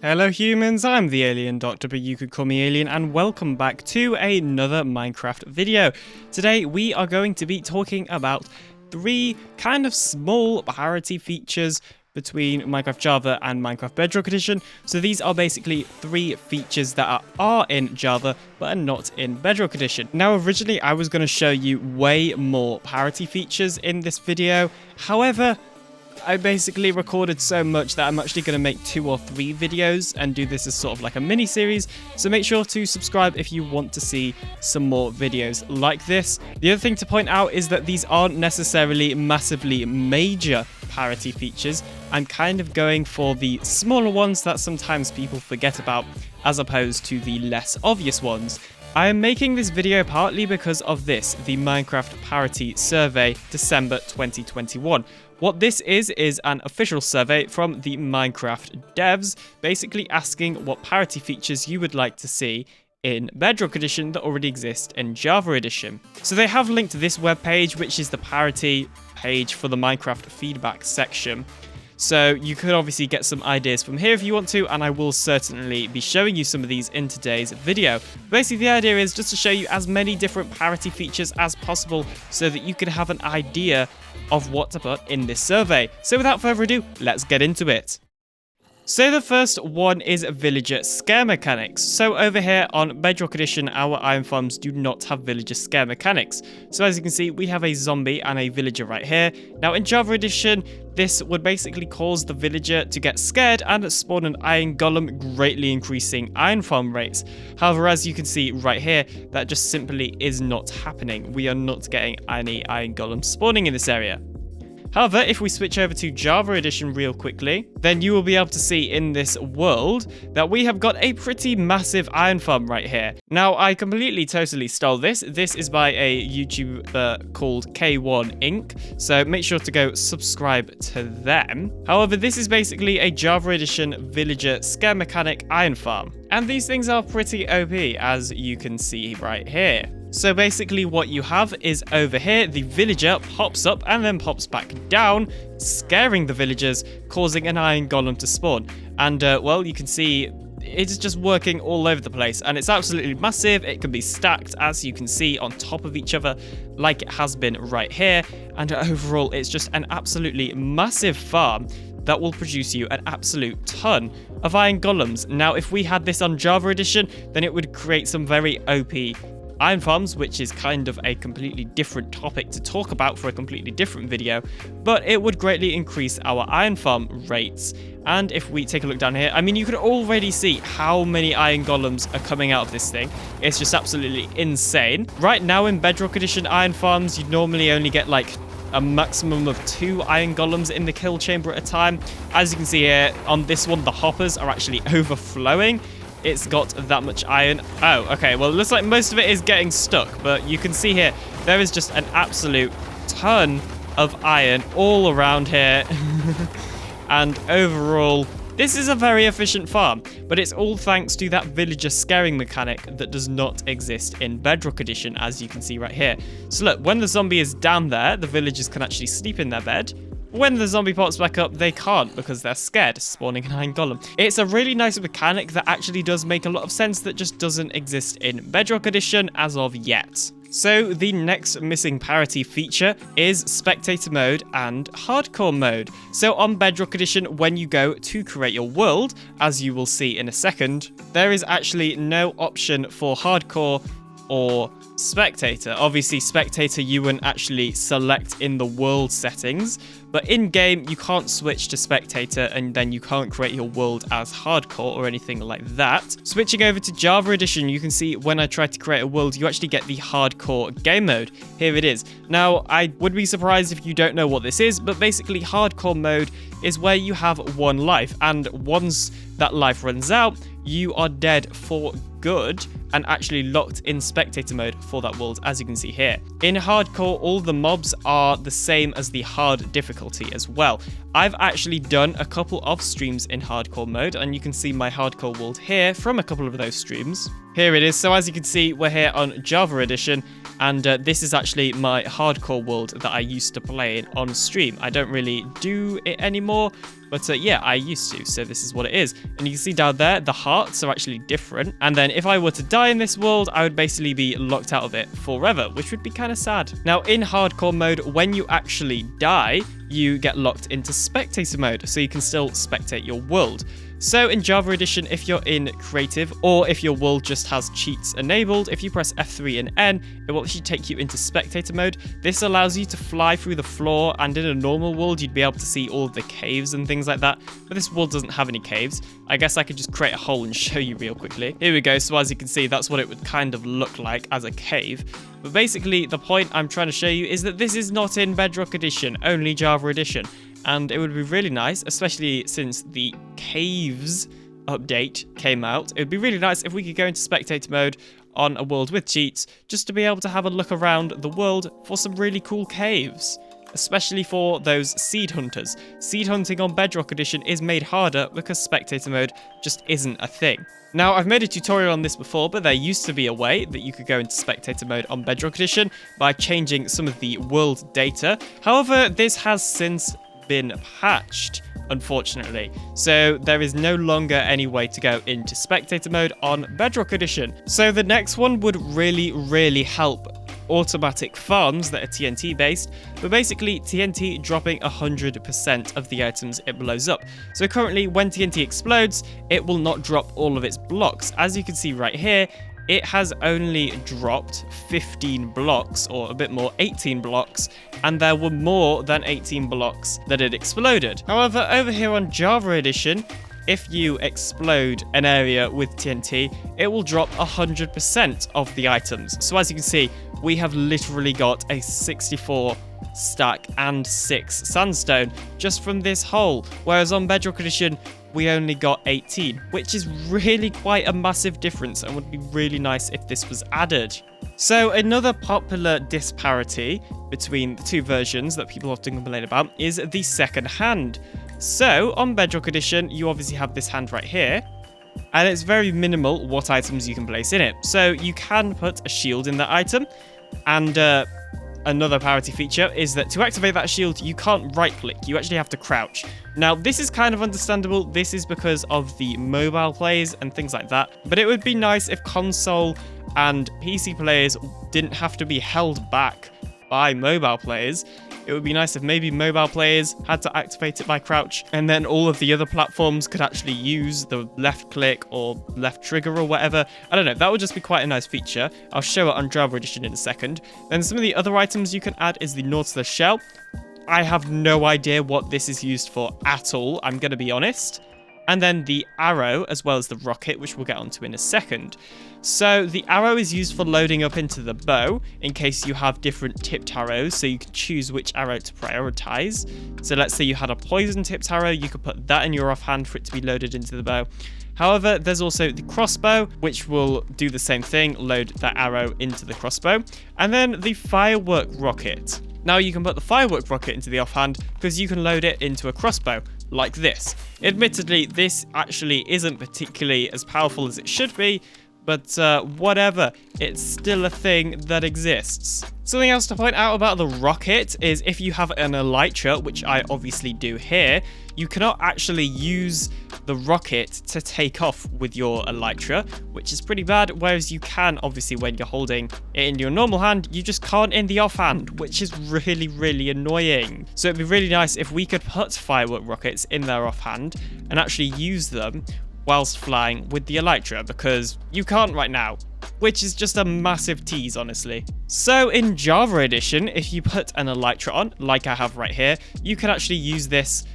Hello humans, I'm the Alien Doctor, but you could call me Alien, and welcome back to another Minecraft video. Today we are going to be talking about three kind of small parity features between Minecraft Java and Minecraft Bedrock Edition. So these are basically three features that are in Java but are not in Bedrock Edition. Now originally I was going to show you way more parity features in this video, however I basically recorded so much that I'm actually going to make 2 or 3 videos and do this as sort of like a mini series, so make sure to subscribe if you want to see some more videos like this. The other thing to point out is that these aren't necessarily massively major parity features. I'm kind of going for the smaller ones that sometimes people forget about as opposed to the less obvious ones. I am making this video partly because of this, the Minecraft Parity Survey, December 2021. What this is an official survey from the Minecraft devs, basically asking what parity features you would like to see in Bedrock Edition that already exist in Java Edition. So they have linked this webpage, which is the parity page for the Minecraft feedback section. So you could obviously get some ideas from here if you want to, and I will certainly be showing you some of these in today's video. Basically, the idea is just to show you as many different parity features as possible so that you can have an idea of what to put in this survey. So without further ado, let's get into it. So the first one is villager scare mechanics. So over here on Bedrock Edition, our iron farms do not have villager scare mechanics. So as you can see, we have a zombie and a villager right here. Now in Java Edition, this would basically cause the villager to get scared and spawn an iron golem, greatly increasing iron farm rates. However, as you can see right here, that just simply is not happening. We are not getting any iron golems spawning in this area. However, if we switch over to Java Edition real quickly, then you will be able to see in this world that we have got a pretty massive iron farm right here. Now, I completely totally stole this. This is by a YouTuber called K1 Inc. So make sure to go subscribe to them. However, this is basically a Java Edition villager scare mechanic iron farm. And these things are pretty OP, as you can see right here. So basically what you have is over here, the villager pops up and then pops back down, scaring the villagers, causing an iron golem to spawn. And well, you can see it's just working all over the place, and it's absolutely massive. It can be stacked, as you can see, on top of each other like it has been right here. And overall, it's just an absolutely massive farm that will produce you an absolute ton of iron golems. Now, if we had this on Java Edition, then it would create some very OP iron farms, which is kind of a completely different topic to talk about for a completely different video, but it would greatly increase our iron farm rates. And if we take a look down here, I mean, you can already see how many iron golems are coming out of this thing. It's just absolutely insane. Right now in Bedrock Edition iron farms, you normally only get like a maximum of 2 iron golems in the kill chamber at a time. As you can see here, on this one, the hoppers are actually overflowing. It's got that much iron. Oh, okay. Well, it looks like most of it is getting stuck, but you can see here, there is just an absolute ton of iron all around here. And overall, this is a very efficient farm, but it's all thanks to that villager scaring mechanic that does not exist in Bedrock Edition, as you can see right here. So look, when the zombie is down there, the villagers can actually sleep in their bed. When the zombie pops back up, they can't because they're scared, spawning an iron golem. It's a really nice mechanic that actually does make a lot of sense that just doesn't exist in Bedrock Edition as of yet. So the next missing parity feature is Spectator mode and Hardcore mode. So on Bedrock Edition, when you go to create your world, as you will see in a second, there is actually no option for Hardcore or Spectator. Obviously, Spectator you wouldn't actually select in the world settings, but in-game you can't switch to Spectator and then you can't create your world as Hardcore or anything like that. Switching over to Java Edition, you can see when I try to create a world, you actually get the Hardcore game mode. Here it is. Now, I would be surprised if you don't know what this is, but basically Hardcore mode is where you have 1 life, and once that life runs out, you are dead for good, and actually locked in spectator mode for that world, as you can see here. In hardcore, all the mobs are the same as the hard difficulty as well. I've actually done a couple of streams in hardcore mode, and you can see my hardcore world here from a couple of those streams. Here it is. So as you can see, we're here on Java Edition, and this is actually my hardcore world that I used to play in on stream. I don't really do it anymore, but yeah, I used to, so this is what it is. And you can see down there, the hearts are actually different. And then if I were to die in this world, I would basically be locked out of it forever, which would be kind of sad. Now, in hardcore mode, when you actually die, you get locked into spectator mode, so you can still spectate your world. So in Java Edition, if you're in creative, or if your world just has cheats enabled, if you press F3 and N, it will actually take you into spectator mode. This allows you to fly through the floor, and in a normal world, you'd be able to see all of the caves and things like that, but this world doesn't have any caves. I guess I could just create a hole and show you real quickly. Here we go. So as you can see, that's what it would kind of look like as a cave. But basically, the point I'm trying to show you is that this is not in Bedrock Edition, only Java Edition. And it would be really nice, especially since the caves update came out. It would be really nice if we could go into spectator mode on a world with cheats, just to be able to have a look around the world for some really cool caves, especially for those seed hunters. Seed hunting on Bedrock Edition is made harder because spectator mode just isn't a thing. Now, I've made a tutorial on this before, but there used to be a way that you could go into spectator mode on Bedrock Edition by changing some of the world data. However, this has since been patched, unfortunately. So there is no longer any way to go into spectator mode on Bedrock Edition. So the next one would really help automatic farms that are TNT based, but basically TNT dropping 100% of the items it blows up. So currently when TNT explodes, it will not drop all of its blocks. As you can see right here, it has only dropped 15 blocks, or a bit more, 18 blocks, and there were more than 18 blocks that had exploded. However, over here on Java Edition, if you explode an area with TNT, it will drop 100% of the items. So as you can see, we have literally got a 64 stack and 6 sandstone just from this hole, whereas on Bedrock Edition, we only got 18, which is really quite a massive difference and would be really nice if this was added. So another popular disparity between the two versions that people often complain about is the second hand. So on Bedrock Edition, you obviously have this hand right here, and it's very minimal what items you can place in it. So you can put a shield in that item, and another parity feature is that to activate that shield, you can't right click, you actually have to crouch. Now, this is kind of understandable. This is because of the mobile players and things like that. But it would be nice if console and PC players didn't have to be held back by mobile players. It would be nice if maybe mobile players had to activate it by crouch, and then all of the other platforms could actually use the left click or left trigger or whatever. I don't know, that would just be quite a nice feature. I'll show it on Java Edition in a second. Then some of the other items you can add is the Nautilus shell. I have no idea what this is used for at all, I'm going to be honest. And then the arrow, as well as the rocket, which we'll get onto in a second. So the arrow is used for loading up into the bow, in case you have different tipped arrows, so you can choose which arrow to prioritize. So let's say you had a poison tipped arrow, you could put that in your offhand for it to be loaded into the bow. However, there's also the crossbow, which will do the same thing, load that arrow into the crossbow. And then the firework rocket. Now you can put the firework rocket into the offhand because you can load it into a crossbow, like this. Admittedly, this actually isn't particularly as powerful as it should be, but whatever, it's still a thing that exists. Something else to point out about the rocket is if you have an elytra, which I obviously do here, you cannot actually use the rocket to take off with your elytra, which is pretty bad, whereas you can obviously when you're holding it in your normal hand, you just can't in the offhand, which is really annoying. So it'd be really nice if we could put firework rockets in their offhand and actually use them whilst flying with the elytra, because you can't right now, which is just a massive tease, honestly. So in Java Edition, if you put an elytra on, like I have right here, you can actually use this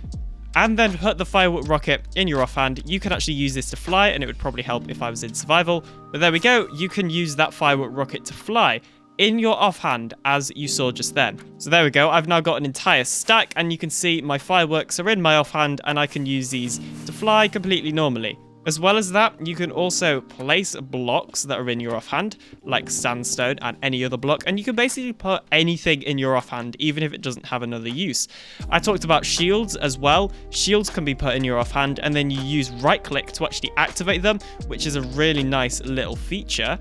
and then put the firework rocket in your offhand. You can actually use this to fly, and it would probably help if I was in survival. But there we go, you can use that firework rocket to fly in your offhand, as you saw just then. So there we go, I've now got an entire stack, and you can see my fireworks are in my offhand, and I can use these to fly completely normally. As well as that, you can also place blocks that are in your offhand, like sandstone and any other block, and you can basically put anything in your offhand, even if it doesn't have another use. I talked about shields as well. Shields can be put in your offhand, and then you use right click to actually activate them, which is a really nice little feature.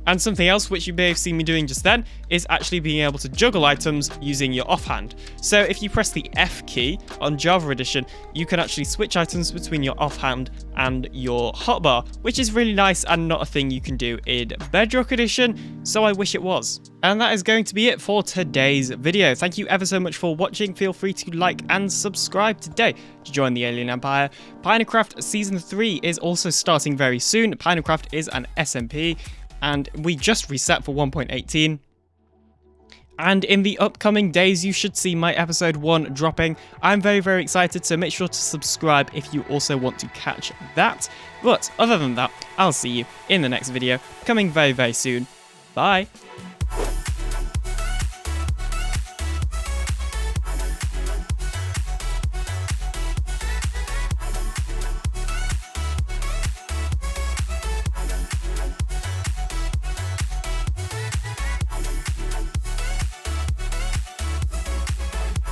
And something else which you may have seen me doing just then is actually being able to juggle items using your offhand. So if you press the F key on Java Edition, you can actually switch items between your offhand and your hotbar, which is really nice and not a thing you can do in Bedrock Edition, so I wish it was. And that is going to be it for today's video. Thank you ever so much for watching. Feel free to like and subscribe today to join the Alien Empire. Pinecraft Season 3 is also starting very soon. Pinecraft is an SMP, and we just reset for 1.18. And in the upcoming days, you should see my episode 1 dropping. I'm very, very excited, so make sure to subscribe if you also want to catch that. But other than that, I'll see you in the next video, coming very, very soon. Bye.